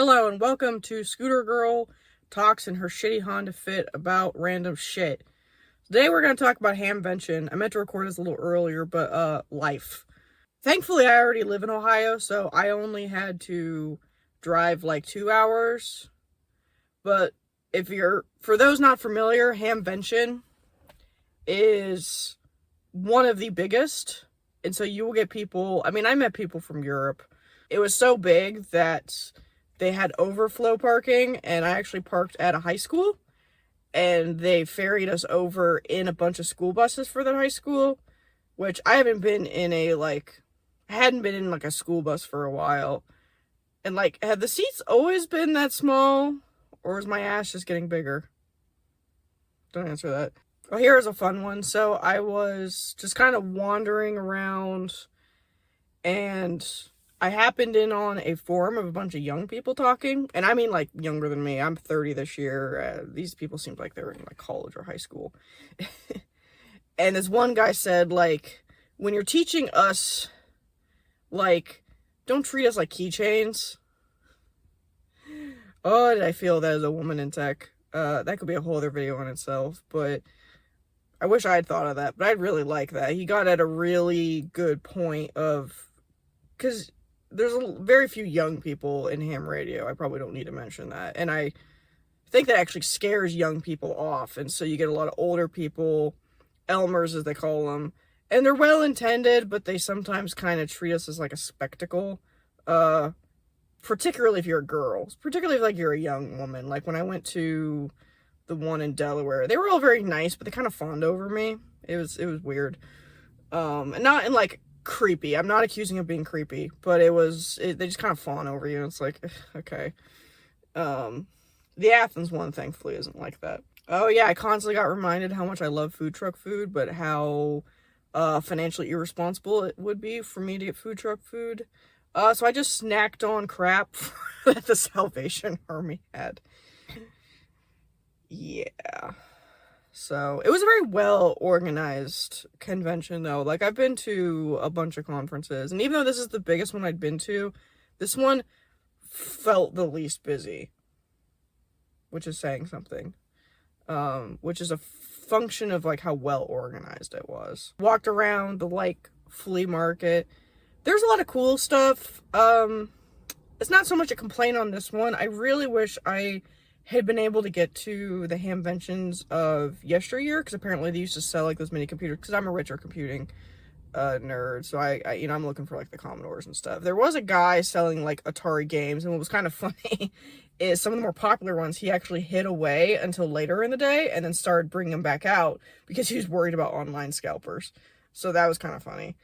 Hello and welcome to Scooter Girl Talks in her shitty Honda Fit about random shit. Today we're going to talk about Hamvention. I meant to record this a little earlier, but life. Thankfully I already live in Ohio, so I only had to drive like 2 hours. But for those not familiar, Hamvention is one of the biggest. And so you will get people, I met people from Europe. It was so big that they had overflow parking, and I actually parked at a high school, and they ferried us over in a bunch of school buses for that high school, which I hadn't been in a school bus for a while. And have the seats always been that small, or is my ass just getting bigger? Don't answer that. Well, here is a fun one. So I was just kind of wandering around, and I happened in on a forum of a bunch of young people talking, and I mean younger than me. I'm 30 this year. These people seemed like they were in college or high school. And this one guy said, when you're teaching us, don't treat us like keychains. Oh, did I feel that as a woman in tech? That could be a whole other video in itself, but I wish I had thought of that, but I'd really like that. He got at a really good point because there's very few young people in ham radio. I probably don't need to mention that. And I think that actually scares young people off. And so you get a lot of older people, Elmers as they call them. And they're well-intended, but they sometimes kind of treat us as like a spectacle. Particularly if you're a girl. Particularly if you're a young woman. Like when I went to the one in Delaware, they were all very nice, but they kind of fawned over me. It was weird. And not in creepy. I'm not accusing of being creepy, but they just kind of fawn over you. It's like, okay. The Athens one, thankfully, isn't like that. Oh yeah, I constantly got reminded how much I love food truck food, but how financially irresponsible it would be for me to get food truck food. So I just snacked on crap that the Salvation Army had. Yeah. So, it was a very well-organized convention, though. I've been to a bunch of conferences, and even though this is the biggest one I'd been to, this one felt the least busy, which is saying something, which is a function of, how well-organized it was. Walked around the, flea market. There's a lot of cool stuff. It's not so much a complaint on this one. I really wish I had been able to get to the Hamventions of yesteryear, because apparently they used to sell those mini computers, because I'm a retro computing nerd, so I'm looking for the Commodores and stuff. There was a guy selling Atari games, and what was kind of funny is some of the more popular ones he actually hid away until later in the day and then started bringing them back out because he was worried about online scalpers. So that was kind of funny.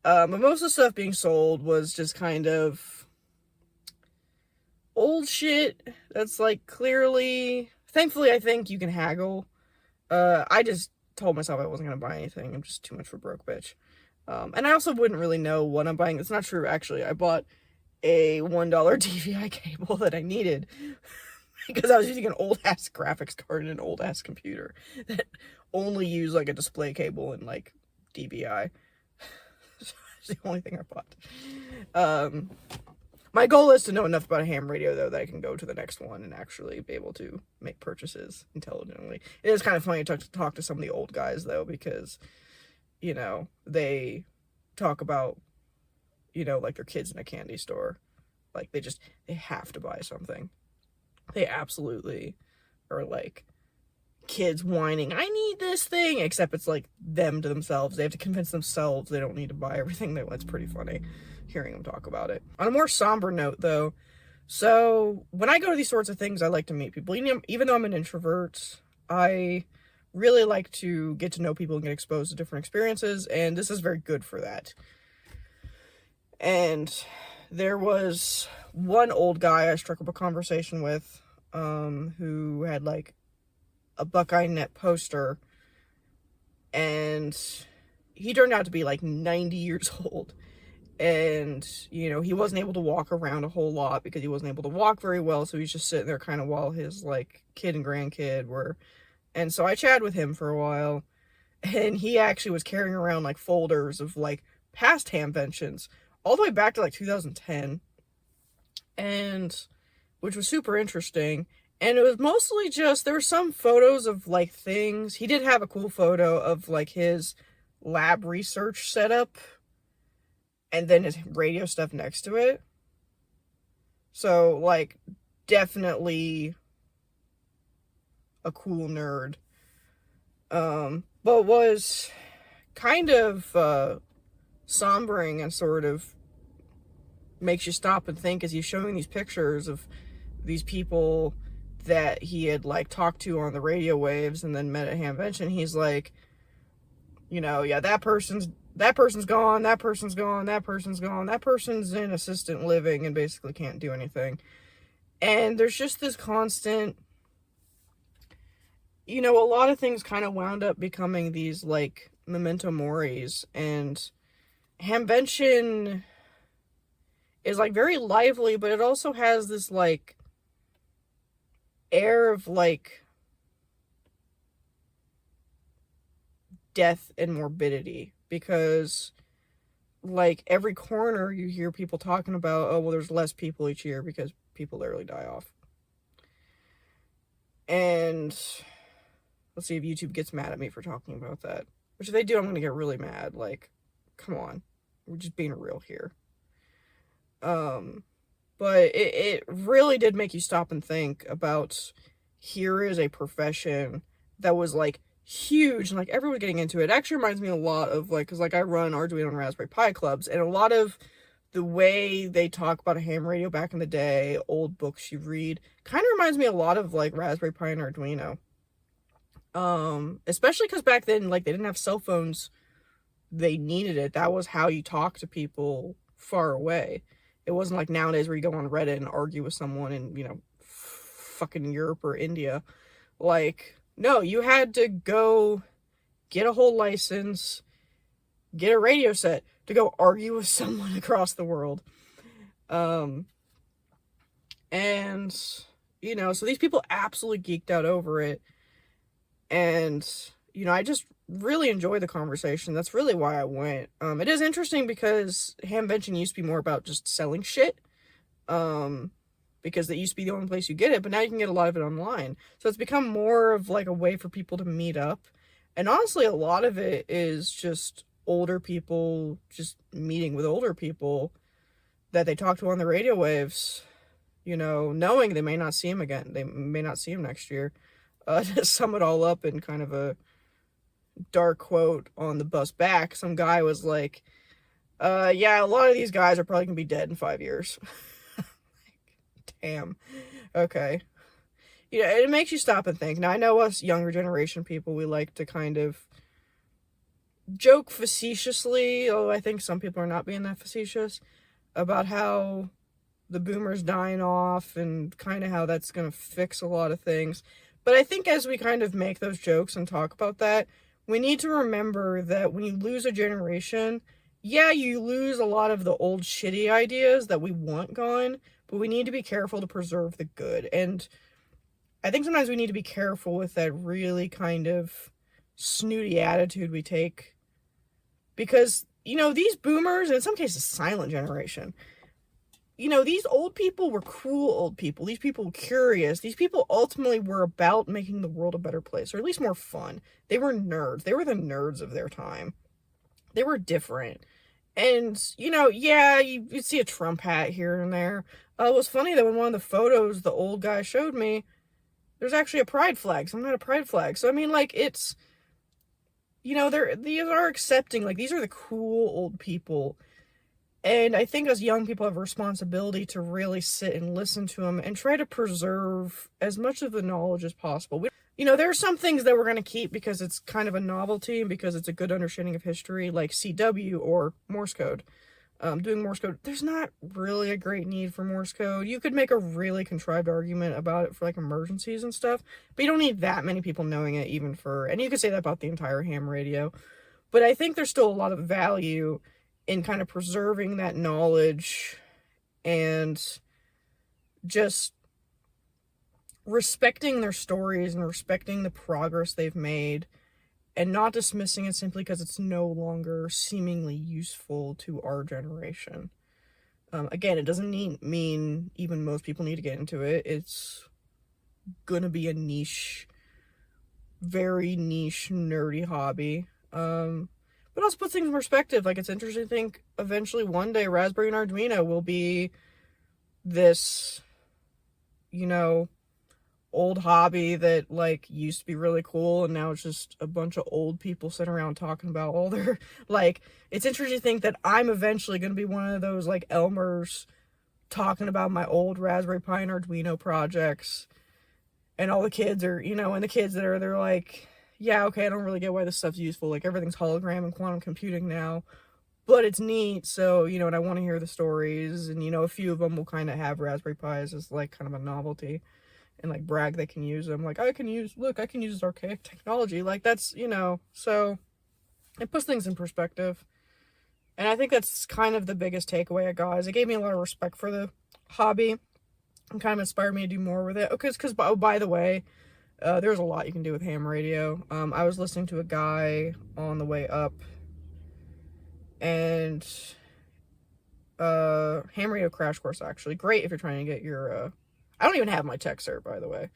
But most of the stuff being sold was just kind of old shit that's clearly, thankfully I think you can haggle. I just told myself I wasn't gonna buy anything. I'm just too much for a broke bitch. And I also wouldn't really know what I'm buying. It's not true, actually. I bought a $1 DVI cable that I needed because I was using an old ass graphics card and an old ass computer that only used a display cable and DVI. That's the only thing I bought. My goal is to know enough about a ham radio, though, that I can go to the next one and actually be able to make purchases intelligently. It is kind of funny to talk to some of the old guys, though, because, they talk about, their kids in a candy store. They have to buy something. They absolutely are kids whining, I need this thing, except it's them to themselves. They have to convince themselves they don't need to buy everything. That's pretty funny hearing them talk about it. On a more somber note, though, so when I go to these sorts of things, I like to meet people. Even though I'm an introvert, I really like to get to know people and get exposed to different experiences, and this is very good for that. And there was one old guy I struck up a conversation with, who had a Buckeye Net poster, and he turned out to be 90 years old. And, he wasn't able to walk around a whole lot because he wasn't able to walk very well, so he's just sitting there kind of while his, kid and grandkid were. And so I chatted with him for a while, and he actually was carrying around, folders of, past Hamventions, all the way back to, 2010. And which was super interesting. And it was mostly just, there were some photos of like things. He did have a cool photo of like his lab research setup and then his radio stuff next to it. So, like, definitely a cool nerd. But was kind of sombering and sort of makes you stop and think as he's showing these pictures of these people that he had like talked to on the radio waves and then met at Hamvention. He's like, you know, yeah, that person's gone, that person's gone, that person's in assistant living and basically can't do anything. And there's just this constant, you know, a lot of things kind of wound up becoming these like memento moris, and Hamvention is like very lively, but it also has this like air of like death and morbidity, because like every corner you hear people talking about, oh well, there's less people each year because people literally die off. And let's see if YouTube gets mad at me for talking about that, which if they do, I'm gonna get really mad. Like, come on, we're just being real here. But it really did make you stop and think about, here is a profession that was like huge and like everyone getting into it. It actually reminds me a lot of like, because like I run Arduino and Raspberry Pi clubs, and a lot of the way they talk about a ham radio back in the day, old books you read, kind of reminds me a lot of like Raspberry Pi and Arduino. Especially because back then, like, they didn't have cell phones. They needed it. That was how you talk to people far away. It wasn't like nowadays where you go on Reddit and argue with someone in, you know, fucking Europe or India. Like, no, you had to go get a whole license, get a radio set to go argue with someone across the world. And, you know, so these people absolutely geeked out over it. And, you know, I just really enjoy the conversation. That's really why I went. It is interesting because Hamvention used to be more about just selling shit. Because it used to be the only place you get it, but now you can get a lot of it online. So it's become more of like a way for people to meet up. And honestly, a lot of it is just older people just meeting with older people that they talk to on the radio waves, you know, knowing they may not see him again. They may not see him next year. To sum it all up in kind of a dark quote on the bus back, some guy was like, yeah, a lot of these guys are probably gonna be dead in 5 years. Damn. Okay. You know, it makes you stop and think. Now, I know us younger generation people, we like to kind of joke facetiously, although I think some people are not being that facetious, about how the boomers dying off and kind of how that's gonna fix a lot of things. But I think as we kind of make those jokes and talk about that, we need to remember that when you lose a generation, yeah, you lose a lot of the old shitty ideas that we want gone, but we need to be careful to preserve the good. And I think sometimes we need to be careful with that really kind of snooty attitude we take. Because, you know, these boomers, in some cases silent generation, you know, these old people were cool old people. These people were curious. These people ultimately were about making the world a better place, or at least more fun. They were nerds. They were the nerds of their time. They were different. And, you know, yeah, you'd see a Trump hat here and there. It was funny that when one of the photos the old guy showed me, there's actually a pride flag. So I'm not a pride flag. So, I mean, like, it's, you know, these are accepting. Like, these are the cool old people. And I think as young people have a responsibility to really sit and listen to them and try to preserve as much of the knowledge as possible. You know, there are some things that we're going to keep because it's kind of a novelty and because it's a good understanding of history, like CW or Morse code. Doing Morse code, there's not really a great need for Morse code. You could make a really contrived argument about it for like emergencies and stuff, but you don't need that many people knowing it even for, and you could say that about the entire ham radio. But I think there's still a lot of value in kind of preserving that knowledge and just respecting their stories and respecting the progress they've made and not dismissing it simply because it's no longer seemingly useful to our generation. Again, it doesn't mean even most people need to get into it. It's gonna be a niche, very niche, nerdy hobby. But also put things in perspective. Like, it's interesting to think eventually one day Raspberry and Arduino will be this, you know, old hobby that, like, used to be really cool, and now it's just a bunch of old people sitting around talking about all their, like, it's interesting to think that I'm eventually going to be one of those, like, Elmers talking about my old Raspberry Pi and Arduino projects, and all the kids are, and the kids they're like, yeah, okay, I don't really get why this stuff's useful, like, everything's hologram and quantum computing now, but it's neat, so, and I want to hear the stories, and, a few of them will kind of have Raspberry Pis as, like, kind of a novelty, and, like, brag they can use them, like, I can use this archaic technology, like, that's, so, it puts things in perspective, and I think that's kind of the biggest takeaway I got, is it gave me a lot of respect for the hobby, and kind of inspired me to do more with it, because, by the way, there's a lot you can do with ham radio. I was listening to a guy on the way up, and ham radio crash course, actually great if you're trying to get your I don't even have my tech cert, by the way,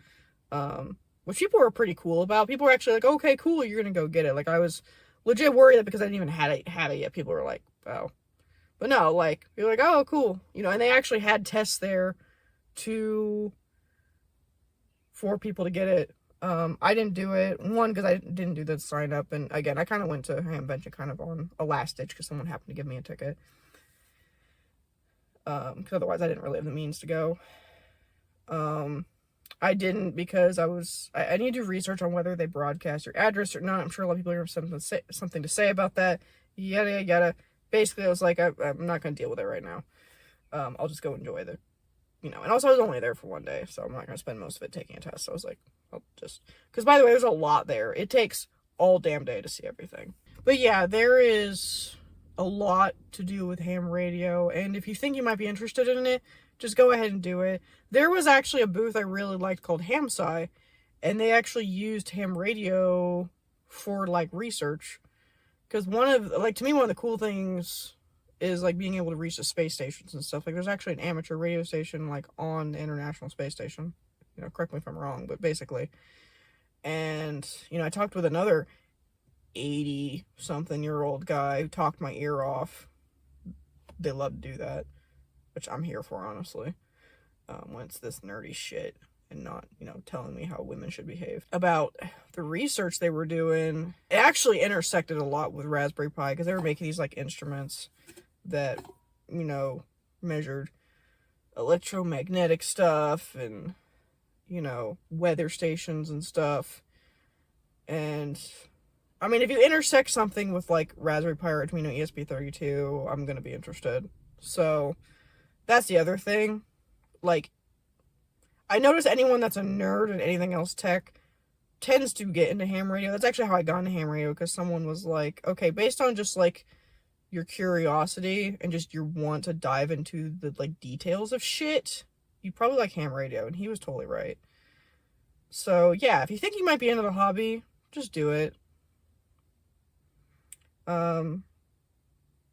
which people were pretty cool about. People were actually like, okay, cool, you're gonna go get it. Like, I was legit worried that because I didn't even had it yet, people were like, oh, but no, like, you're like, oh, cool, and they actually had tests there for people to get it. I didn't do it, one, because I didn't do the sign up, and again, I kind of went to Hamvention kind of on a last ditch because someone happened to give me a ticket, because otherwise I didn't really have the means to go. I didn't because I need to do research on whether they broadcast your address or not. I'm sure a lot of people are going to have something to say about that, yada yada. Basically, I was like, I'm not going to deal with it right now. I'll just go enjoy the, and also I was only there for one day, so I'm not going to spend most of it taking a test, so I was like, I'll just, because by the way, there's a lot there. It takes all damn day to see everything. But yeah, there is a lot to do with ham radio, and if you think you might be interested in it, just go ahead and do it. There was actually a booth I really liked called HamSci, and they actually used ham radio for, like, research, because to me, one of the cool things is, like, being able to reach the space stations and stuff. Like, there's actually an amateur radio station, like, on the International Space Station. Correct me if I'm wrong, but basically. And, I talked with another 80-something-year-old guy who talked my ear off. They love to do that, which I'm here for, honestly. When it's this nerdy shit and not, telling me how women should behave. About the research they were doing, it actually intersected a lot with Raspberry Pi, because they were making these, like, instruments that, measured electromagnetic stuff and, weather stations and stuff. And, I mean, if you intersect something with, like, Raspberry Pi or Arduino ESP32, I'm gonna be interested. So, that's the other thing. Like, I notice anyone that's a nerd and anything else tech tends to get into ham radio. That's actually how I got into ham radio, because someone was like, okay, based on just, like, your curiosity and just your want to dive into the, like, details of shit, you probably like ham radio, and he was totally right. So, yeah, if you think you might be into the hobby, just do it. You're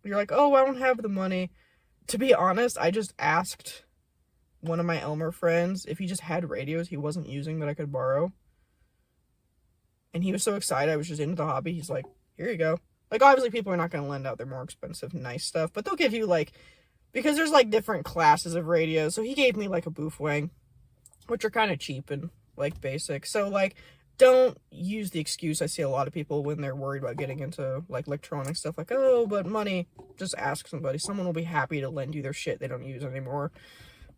like, oh, I don't have the money. To be honest, I just asked one of my Elmer friends if he just had radios he wasn't using that I could borrow. And he was so excited I was just into the hobby. He's like, here you go. Like, obviously people are not going to lend out their more expensive, nice stuff, but they'll give you, like, because there's, like, different classes of radios. So he gave me, like, a Boofwang, which are kind of cheap and, like, basic. So, like, don't use the excuse I see a lot of people when they're worried about getting into, like, electronic stuff, like, oh, but money. Just ask somebody. Someone will be happy to lend you their shit they don't use anymore.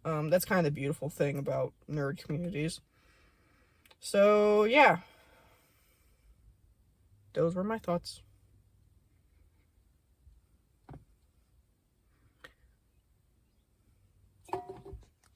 That's kind of the beautiful thing about nerd communities. So, yeah. Those were my thoughts.